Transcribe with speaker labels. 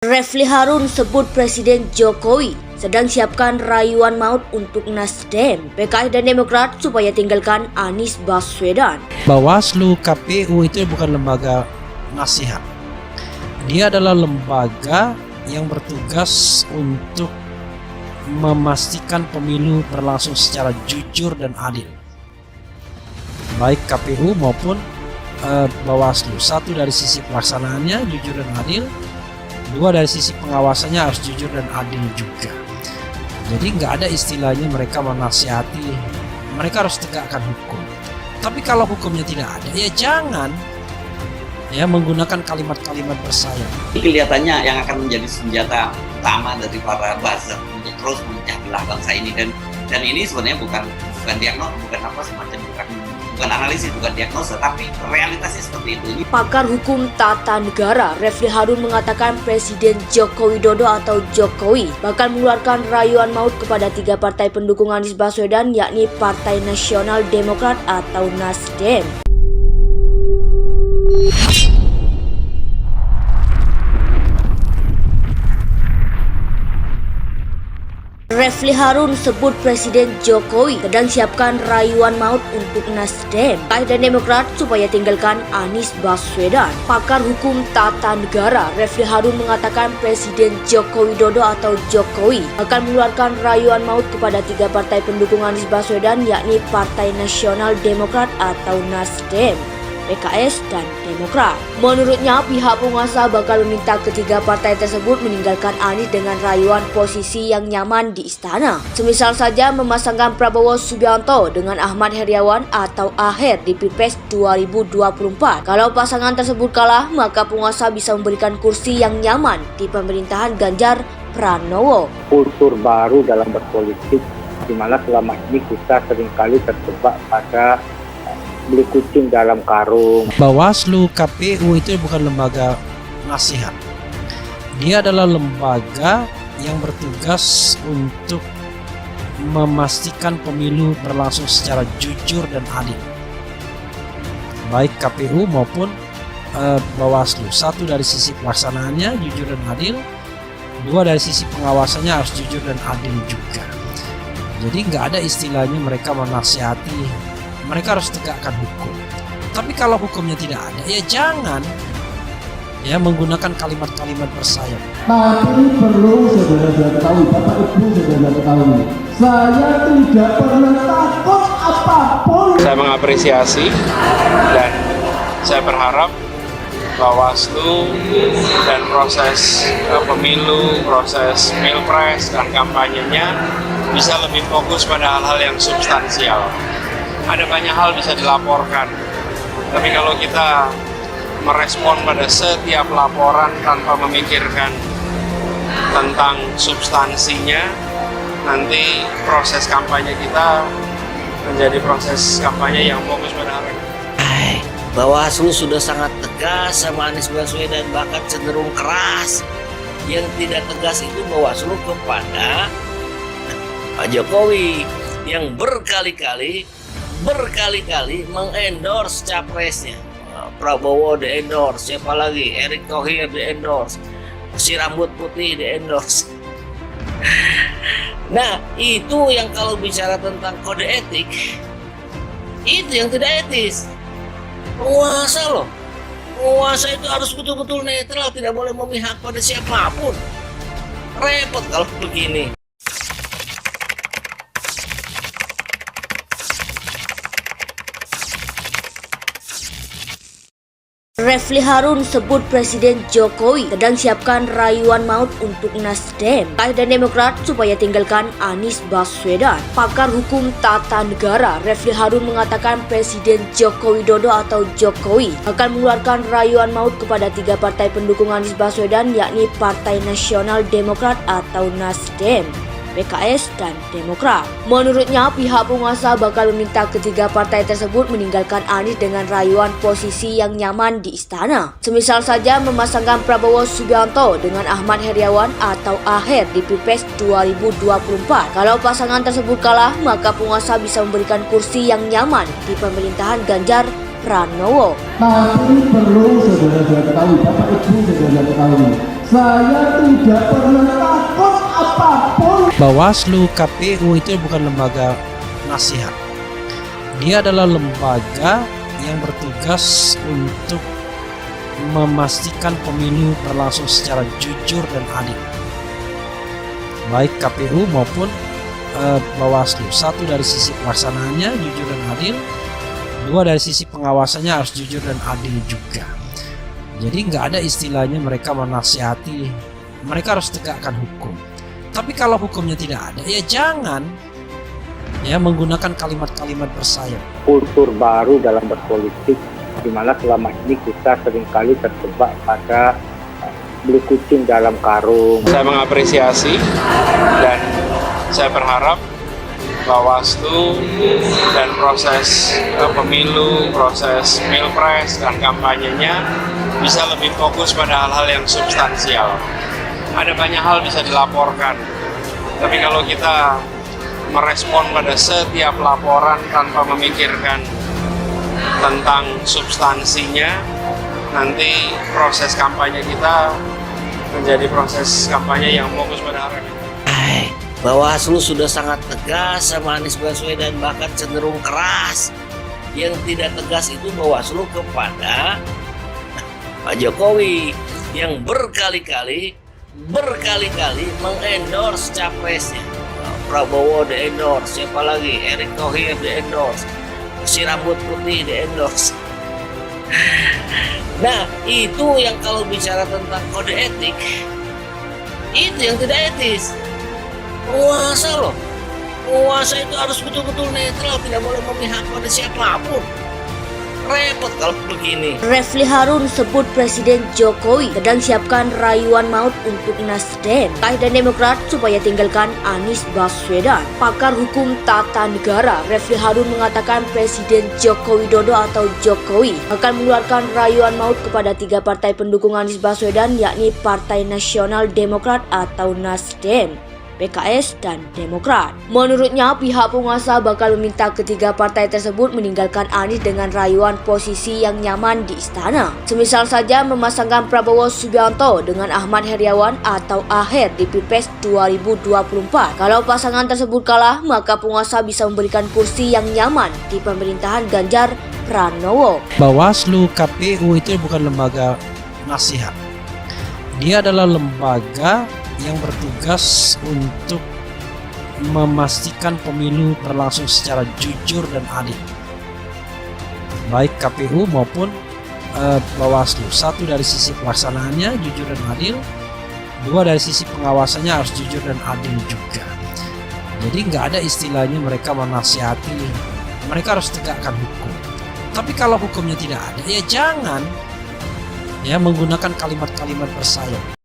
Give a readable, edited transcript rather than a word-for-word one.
Speaker 1: Refli Harun sebut Presiden Jokowi sedang siapkan rayuan maut untuk Nasdem, PKS dan Demokrat supaya tinggalkan Anies Baswedan.
Speaker 2: Bawaslu KPU itu bukan lembaga nasihat. Dia adalah lembaga yang bertugas untuk memastikan pemilu berlangsung secara jujur dan adil. Baik KPU maupun Bawaslu. Satu dari sisi pelaksanaannya jujur dan adil. Dua dari sisi pengawasannya harus jujur dan adil juga. Jadi nggak ada istilahnya mereka menasihati, mereka harus tegakkan hukum. Tapi kalau hukumnya tidak ada, ya jangan ya menggunakan kalimat-kalimat bersayap.
Speaker 3: Kelihatannya yang akan menjadi senjata utama dari para buzzer untuk terus memecah belah bangsa ini, dan ini sebenarnya bukan diagnosa, bukan apa semacam bukan analisis, bukan diagnosa, tapi realitasnya seperti itu.
Speaker 1: Pakar hukum tata negara Refli Harun mengatakan Presiden Joko Widodo atau Jokowi bakal mengeluarkan rayuan maut kepada 3 partai pendukung Anies Baswedan, yakni Partai Nasional Demokrat atau Nasdem. Refli Harun sebut Presiden Jokowi sedang siapkan rayuan maut untuk Nasdem, PKS dan Demokrat supaya tinggalkan Anies Baswedan. Pakar hukum tata negara Refli Harun mengatakan Presiden Joko Widodo atau Jokowi akan mengeluarkan rayuan maut kepada 3 partai pendukung Anies Baswedan, yakni Partai Nasional Demokrat atau Nasdem, PKS dan Demokrat. Menurutnya, pihak penguasa bakal meminta ketiga partai tersebut meninggalkan Anies dengan rayuan posisi yang nyaman di istana. Semisal saja memasangkan Prabowo Subianto dengan Ahmad Heriawan atau Aher di Pilpres 2024. Kalau pasangan tersebut kalah, maka penguasa bisa memberikan kursi yang nyaman di pemerintahan Ganjar Pranowo.
Speaker 4: Kultur baru dalam berpolitik, di mana selama ini kita seringkali terjebak pada beli kucing dalam karung.
Speaker 2: Bawaslu KPU itu bukan lembaga nasihat. Dia adalah lembaga yang bertugas untuk memastikan pemilu berlangsung secara jujur dan adil. Baik KPU maupun Bawaslu. Satu dari sisi pelaksanaannya jujur dan adil. Dua dari sisi pengawasannya harus jujur dan adil juga. Jadi nggak ada istilahnya mereka menasihati, mereka harus tegakkan hukum. Tapi kalau hukumnya tidak ada, ya jangan ya menggunakan kalimat-kalimat bersayap.
Speaker 5: Tapi perlu saudara-saudara ketahui, Bapak Ibu saudara ketahui, saya tidak pernah takut apapun.
Speaker 6: Saya mengapresiasi dan saya berharap Bawaslu dan proses pemilu, proses pilpres dan kampanyenya bisa lebih fokus pada hal-hal yang substansial. Ada banyak hal bisa dilaporkan, tapi kalau kita merespon pada setiap laporan tanpa memikirkan tentang substansinya, nanti proses kampanye kita menjadi proses kampanye yang fokus pada hal itu.
Speaker 7: Bawaslu sudah sangat tegas sama Anies Baswedan, bahkan cenderung keras. Yang tidak tegas itu Bawaslu kepada Pak Jokowi yang berkali-kali mengendorse capresnya. Prabowo di-endorse, siapa lagi? Erick Thohir di-endorse, si rambut putih di-endorse. Nah, itu yang kalau bicara tentang kode etik, itu yang tidak etis. Penguasa loh, penguasa itu harus betul-betul netral, tidak boleh memihak pada siapapun. Repot kalau begini.
Speaker 1: Refli Harun sebut Presiden Jokowi sedang siapkan rayuan maut untuk Nasdem, PKS dan Demokrat supaya tinggalkan Anies Baswedan. Pakar hukum tata negara Refli Harun mengatakan Presiden Joko Widodo atau Jokowi akan mengeluarkan rayuan maut kepada 3 partai pendukung Anies Baswedan, yakni Partai Nasional Demokrat atau Nasdem, PKS dan Demokrat. Menurutnya, pihak penguasa bakal meminta ketiga partai tersebut meninggalkan Anies dengan rayuan posisi yang nyaman di istana. Semisal saja memasangkan Prabowo Subianto dengan Ahmad Heriawan atau Aher di Pilpres 2024. Kalau pasangan tersebut kalah, maka penguasa bisa memberikan kursi yang nyaman di pemerintahan Ganjar Pranowo.
Speaker 5: Tapi perlu saudara-saudara ketahui, Bapak Ibu saudara ketahui, Saya tidak pernah takut apapun.
Speaker 2: Bawaslu, KPU itu bukan lembaga nasihat. Dia adalah lembaga yang bertugas untuk memastikan pemilu berlangsung secara jujur dan adil. Baik KPU maupun Bawaslu. Satu dari sisi pelaksanaannya jujur dan adil. Dua dari sisi pengawasannya harus jujur dan adil juga. Jadi nggak ada istilahnya mereka menasihati. Mereka harus tegakkan hukum. Tapi kalau hukumnya tidak ada, ya jangan ya menggunakan kalimat-kalimat bersayap.
Speaker 4: Kultur baru dalam berpolitik, di mana selama ini kita seringkali terjebak pada beli kucing dalam karung.
Speaker 6: Saya mengapresiasi dan saya berharap Bawaslu dan proses pemilu, proses pilpres dan kampanyenya bisa lebih fokus pada hal-hal yang substansial. Ada banyak hal bisa dilaporkan, tapi kalau kita merespon pada setiap laporan tanpa memikirkan tentang substansinya, nanti proses kampanye kita menjadi proses kampanye yang fokus pada arah itu.
Speaker 7: Bawaslu sudah sangat tegas sama Anies Baswedan, bahkan cenderung keras. Yang tidak tegas itu Bawaslu kepada Pak Jokowi yang berkali-kali mengendorse capresnya. Prabowo di-endorse, siapa lagi? Erick Thohir di-endorse, si rambut putih di-endorse. Nah, itu yang kalau bicara tentang kode etik, itu yang tidak etis. Penguasa loh, penguasa itu harus betul-betul netral, tidak boleh memihak pada siapapun. Repot kalau begini.
Speaker 1: Refli Harun sebut Presiden Jokowi sedang siapkan rayuan maut untuk Nasdem, PKS dan Demokrat supaya tinggalkan Anies Baswedan. Pakar hukum tata negara Refli Harun mengatakan Presiden Joko Widodo atau Jokowi akan mengeluarkan rayuan maut kepada 3 partai pendukung Anies Baswedan, yakni Partai Nasional Demokrat atau Nasdem, PKS, dan Demokrat. Menurutnya, pihak penguasa bakal meminta ketiga partai tersebut meninggalkan Anies dengan rayuan posisi yang nyaman di istana. Semisal saja memasangkan Prabowo Subianto dengan Ahmad Heriawan atau Aher di Pilpres 2024. Kalau pasangan tersebut kalah, maka penguasa bisa memberikan kursi yang nyaman di pemerintahan Ganjar Pranowo.
Speaker 2: Bawaslu, KPU itu bukan lembaga nasihat. Dia adalah lembaga yang bertugas untuk memastikan pemilu berlangsung secara jujur dan adil. Baik KPU maupun Bawaslu. Satu dari sisi pelaksanaannya jujur dan adil. Dua dari sisi pengawasannya harus jujur dan adil juga. Jadi nggak ada istilahnya mereka menasihati. Mereka harus tegakkan hukum. Tapi kalau hukumnya tidak ada, ya jangan ya menggunakan kalimat-kalimat bersayap.